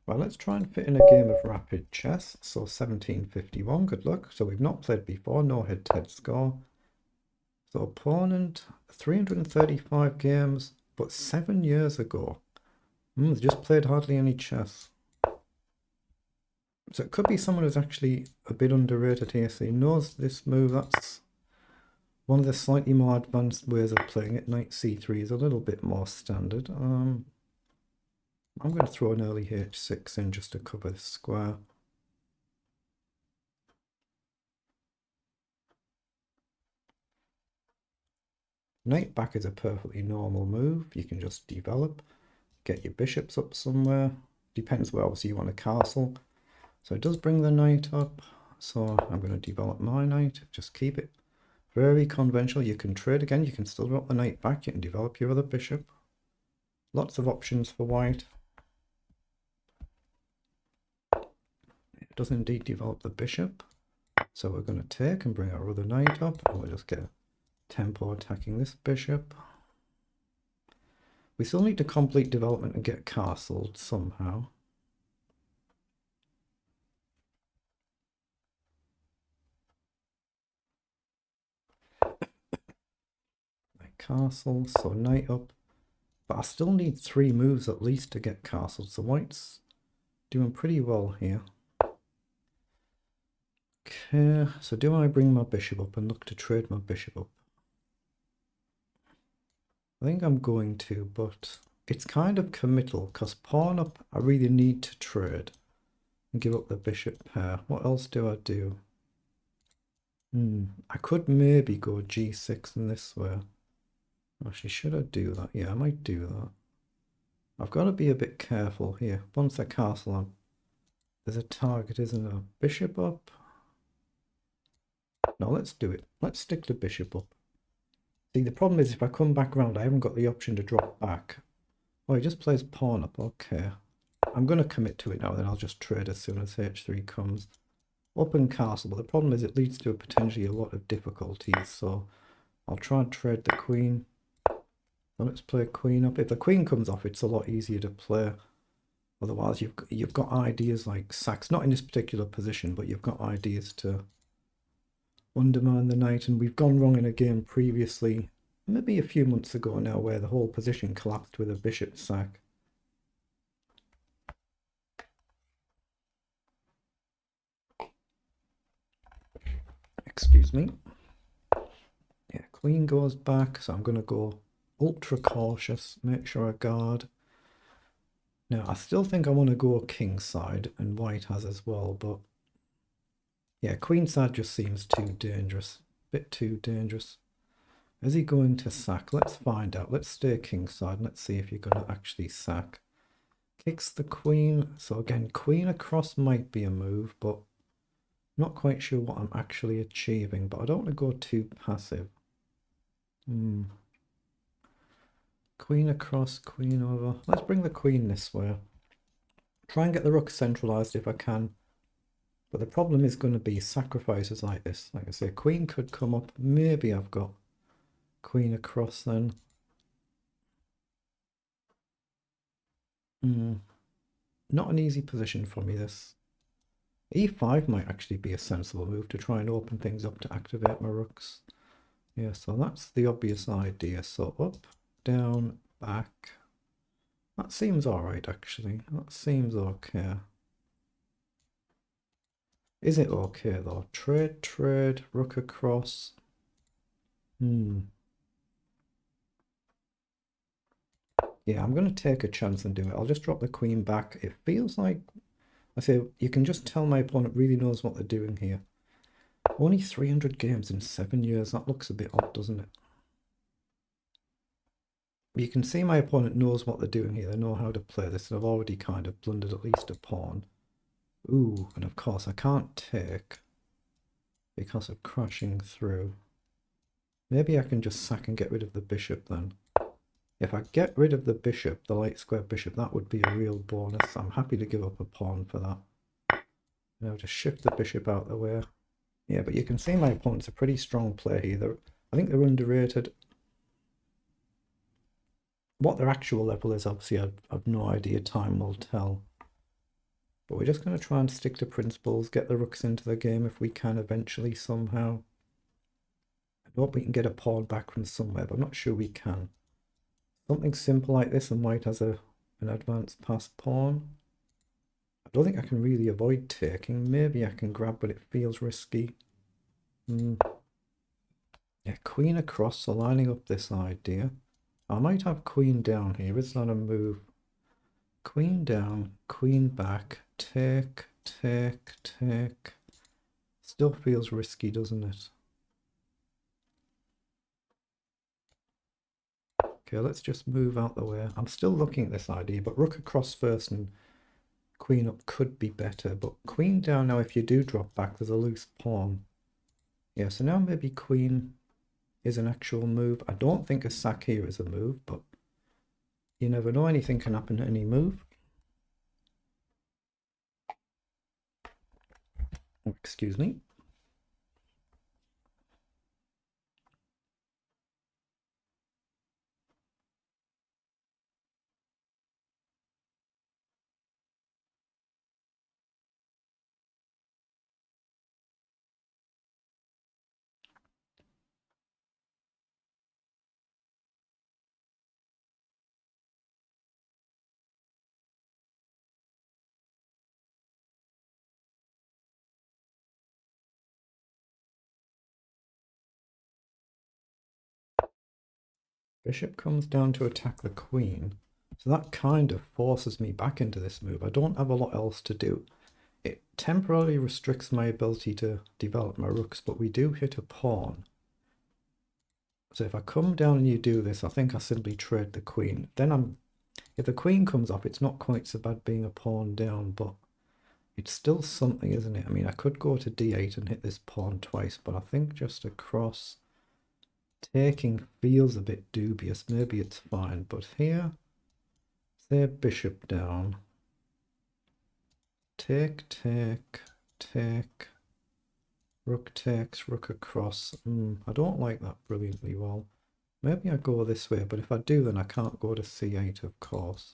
Well, let's try and fit in a game of rapid chess. So 1751, good luck. So we've not played before, no head-to-head score. So opponent, 335 games, but 7 years ago. They just played hardly any chess. So it could be someone who's actually a bit underrated here. So he knows this move. That's one of the slightly more advanced ways of playing it. Knight c3 is a little bit more standard. I'm going to throw an early h6 in just to cover the square. Knight back is a perfectly normal move. You can just develop, get your bishops up somewhere. Depends where obviously you want a castle. So it does bring the knight up. So I'm going to develop my knight. Just keep it very conventional. You can trade again. You can still drop the knight back. You can develop your other bishop. Lots of options for white. It does indeed develop the bishop. So we're going to take and bring our other knight up. And we'll just get a tempo attacking this bishop. We still need to complete development and get castled somehow. Castle, so knight up. But I still need 3 moves at least to get castled. So white's doing pretty well here. Okay, so do I bring my bishop up and look to trade my bishop up? I think I'm going to, but it's kind of committal because pawn up I really need to trade and give up the bishop pair. What else do I do? I could maybe go g6 in this way. Actually, should I do that? Yeah, I might do that. I've got to be a bit careful here. Once I castle on, there's a target, isn't there? Bishop up. No, let's do it. Let's stick the bishop up. See, the problem is if I come back around, I haven't got the option to drop back. Oh, he just plays pawn up. Okay. I'm going to commit to it now, then I'll just trade as soon as h3 comes. Up and castle, but the problem is it leads to potentially a lot of difficulties, so I'll try and trade the queen. So let's play queen up. If the queen comes off, it's a lot easier to play. Otherwise, you've got ideas like sacks, not in this particular position, but you've got ideas to undermine the knight, and we've gone wrong in a game previously, maybe a few months ago now, where the whole position collapsed with a bishop sack. Excuse me. Yeah, queen goes back, so I'm going to go ultra cautious, make sure I guard. Now, I still think I want to go kingside, and white has as well, but yeah, queenside just seems too dangerous. Bit too dangerous. Is he going to sack? Let's find out. Let's stay kingside and let's see if you're going to actually sack. Kicks the queen. So again, queen across might be a move, but not quite sure what I'm actually achieving. But I don't want to go too passive. Queen across, queen over. Let's bring the queen this way. Try and get the rook centralized if I can. But the problem is going to be sacrifices like this. Like I say, queen could come up. Maybe I've got queen across then. Not an easy position for me, this. e5 might actually be a sensible move to try and open things up to activate my rooks. Yeah, so that's the obvious idea. So up, down, back. That seems alright, actually. That seems okay. Is it okay, though? Trade, rook across. Yeah, I'm going to take a chance and do it. I'll just drop the queen back. It feels like, I say, you can just tell my opponent really knows what they're doing here. Only 300 games in 7 years. That looks a bit odd, doesn't it? You can see my opponent knows what they're doing here. They know how to play this. And I've already kind of blundered at least a pawn. Ooh, and of course I can't take because of crashing through. Maybe I can just sack and get rid of the bishop then. If I get rid of the bishop, the light square bishop, that would be a real bonus. I'm happy to give up a pawn for that. Now just shift the bishop out of the way. Yeah, but you can see my opponent's a pretty strong player here. I think they're underrated. What their actual level is, obviously, I've no idea. Time will tell. But we're just going to try and stick to principles, get the rooks into the game if we can eventually somehow. I hope we can get a pawn back from somewhere, but I'm not sure we can. Something simple like this, and white has an advanced passed pawn. I don't think I can really avoid taking. Maybe I can grab, but it feels risky. Yeah, queen across, so lining up this idea. I might have queen down here. Is that a move? Queen down, queen back, take, take, take. Still feels risky, doesn't it? Okay, let's just move out the way. I'm still looking at this idea, but rook across first and queen up could be better. But queen down now, if you do drop back, there's a loose pawn. Yeah, so now maybe queen is an actual move. I don't think a sack here is a move, but you never know. Anything can happen to any move. Oh, excuse me. Bishop comes down to attack the queen. So that kind of forces me back into this move. I don't have a lot else to do. It temporarily restricts my ability to develop my rooks, but we do hit a pawn. So if I come down and you do this, I think I simply trade the queen. Then if the queen comes off, it's not quite so bad being a pawn down, but it's still something, isn't it? I mean, I could go to d8 and hit this pawn twice, but I think just across taking feels a bit dubious. Maybe it's fine, but here, say bishop down. Take, take, take. Rook takes, rook across. I don't like that brilliantly well. Maybe I go this way, but if I do, then I can't go to c8, of course.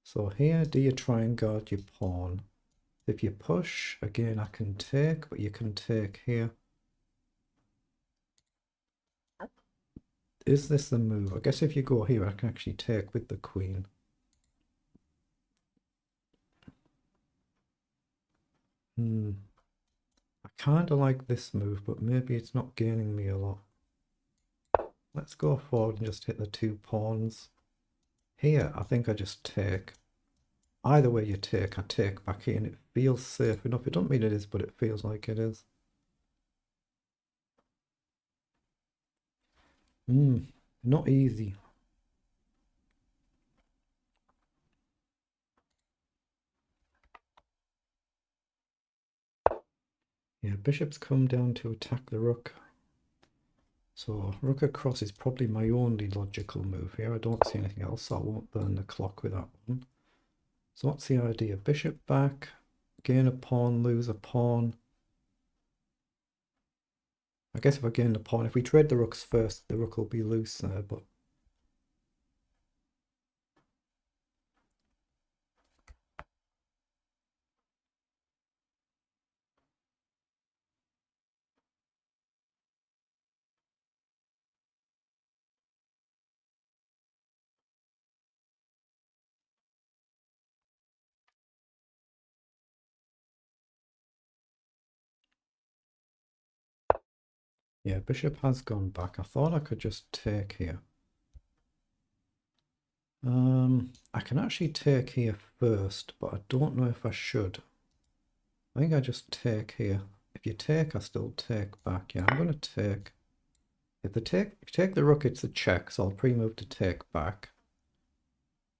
So here, do you try and guard your pawn? If you push, again, I can take, but you can take here. Is this the move? I guess if you go here, I can actually take with the queen. I kind of like this move, but maybe it's not gaining me a lot. Let's go forward and just hit the two pawns. Here, I think I just take. Either way you take, I take back here, and it feels safe enough. It don't mean it is, but it feels like it is. Not easy. Yeah, bishops come down to attack the rook. So rook across is probably my only logical move here. I don't see anything else, so I won't burn the clock with that one. So what's the idea? Bishop back, gain a pawn, lose a pawn. I guess if I gain the pawn, if we trade the rooks first, the rook will be loose there, but yeah, bishop has gone back. I thought I could just take here. I can actually take here first, but I don't know if I should. I think I just take here. If you take, I still take back. Yeah, I'm going to take. If you take the rook, it's a check, so I'll pre-move to take back.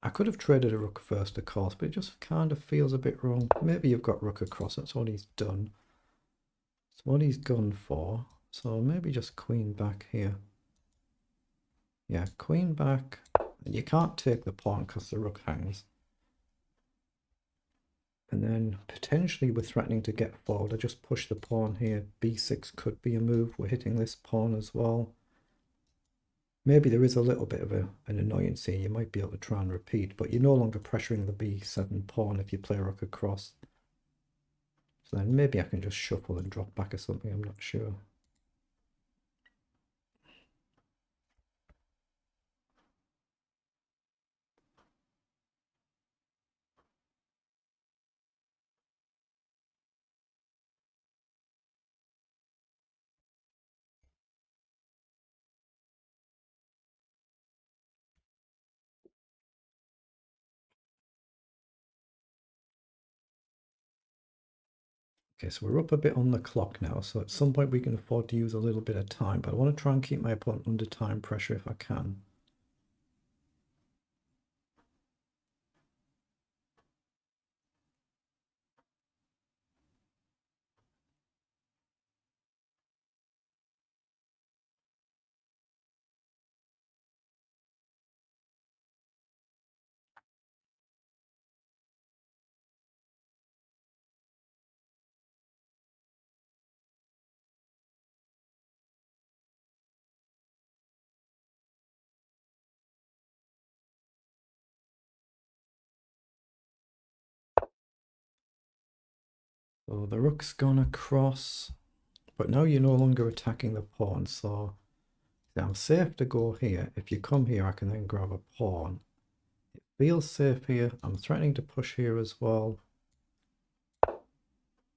I could have traded a rook first, of course, but it just kind of feels a bit wrong. Maybe you've got rook across, that's what he's done. That's what he's gone for. So maybe just queen back here. Yeah, queen back. And you can't take the pawn because the rook hangs. And then potentially we're threatening to get forward. I just push the pawn here. b6 could be a move. We're hitting this pawn as well. maybe there is a little bit of an annoyance here. You might be able to try and repeat, but you're no longer pressuring the b7 pawn if you play rook across. So then maybe I can just shuffle and drop back or something, I'm not sure. Okay, so we're up a bit on the clock now, so at some point we can afford to use a little bit of time, but I want to try and keep my opponent under time pressure if I can. So the rook's gone across, but now you're no longer attacking the pawn, so I'm safe to go here. If you come here, I can then grab a pawn. It feels safe here. I'm threatening to push here as well.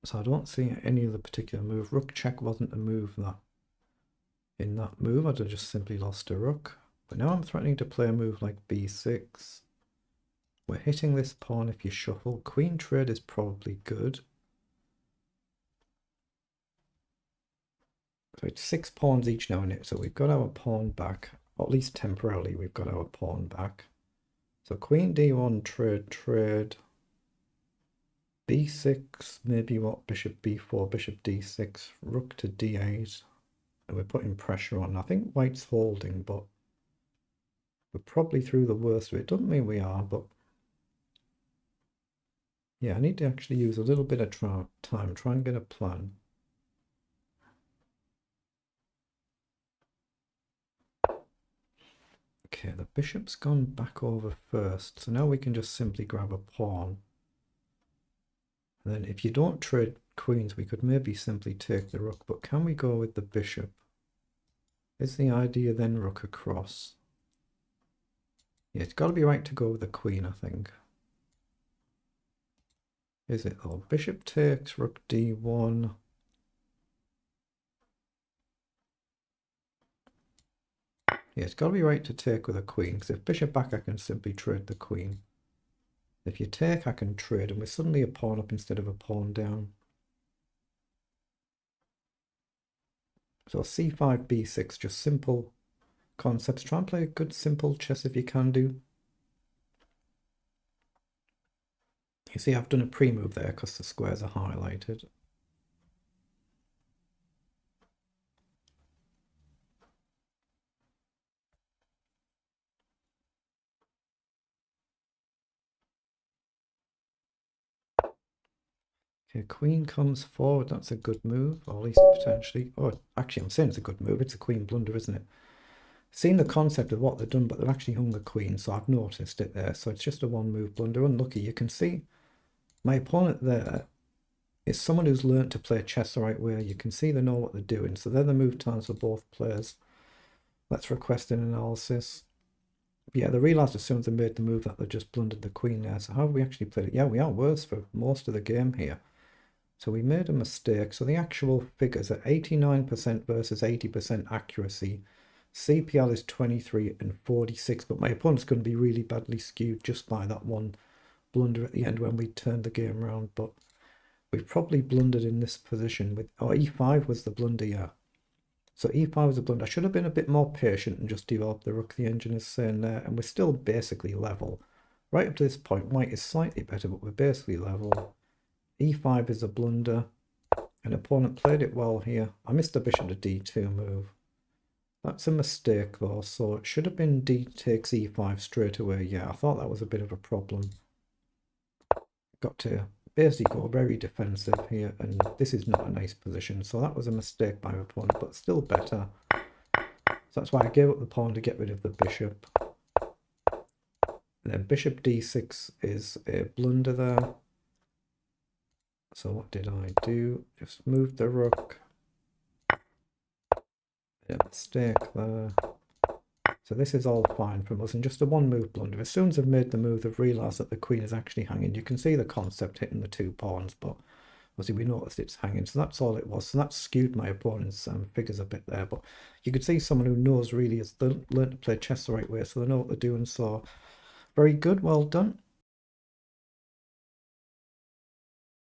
So I don't see any other particular move. Rook check wasn't a move that. In that move, I'd have just simply lost a rook. But now I'm threatening to play a move like b6. We're hitting this pawn if you shuffle. Queen trade is probably good. So it's 6 pawns each now in it. So we've got our pawn back. Or at least temporarily, we've got our pawn back. So queen d1, trade. b6, maybe what? Bishop b4, bishop d6, rook to d8. And we're putting pressure on. I think white's holding, but we're probably through the worst of it. Doesn't mean we are, but yeah, I need to actually use a little bit of time, try and get a plan. Okay, the bishop's gone back over first, so now we can just simply grab a pawn. And then if you don't trade queens, we could maybe simply take the rook, but can we go with the bishop? Is the idea then rook across? Yeah, it's got to be right to go with the queen, I think. Is it though? Bishop takes, rook d1. Yeah, it's got to be right to take with a queen, because if bishop back, I can simply trade the queen. If you take, I can trade, and we're suddenly a pawn up instead of a pawn down. So c5, b6, just simple concepts. Try and play a good simple chess if you can do. You see, I've done a pre-move there because the squares are highlighted. Okay, queen comes forward. That's a good move, or at least potentially. Oh, actually, I'm saying it's a good move. It's a queen blunder, isn't it? Seen the concept of what they've done, but they've actually hung the queen, so I've noticed it there. So it's just a one-move blunder. Unlucky. You can see my opponent there is someone who's learnt to play chess the right way. You can see they know what they're doing. So they're the move times for both players. Let's request an analysis. Yeah, they realised as soon as they made the move that they just blundered the queen there. So how have we actually played it? Yeah, we are worse for most of the game here. So we made a mistake. So the actual figures are 89% versus 80% accuracy. CPL is 23 and 46, but my opponent's going to be really badly skewed just by that one blunder at the end when we turned the game around. But we've probably blundered in this position with, oh, e5 was the blunder, yeah. So e5 was a blunder. I should have been a bit more patient and just developed the rook, the engine is saying there, and we're still basically level. Right up to this point, white is slightly better, but we're basically level. e5 is a blunder. An opponent played it well here. I missed the bishop to d2 move. That's a mistake though, so it should have been d takes e5 straight away. Yeah, I thought that was a bit of a problem. Got to basically go very defensive here, and this is not a nice position, so that was a mistake by my opponent, but still better So that's why I gave up the pawn to get rid of the bishop. And then bishop d6 is a blunder there. So what did I do? Just move the rook. A mistake there. So this is all fine from us, and just a one move blunder. As soon as I've made the move, they've realised that the queen is actually hanging. You can see the concept hitting the 2 pawns, but obviously we noticed it's hanging. So that's all it was. So that skewed my opponent's figures a bit there. But you could see someone who knows really has learned to play chess the right way, so they know what they're doing. So very good, well done.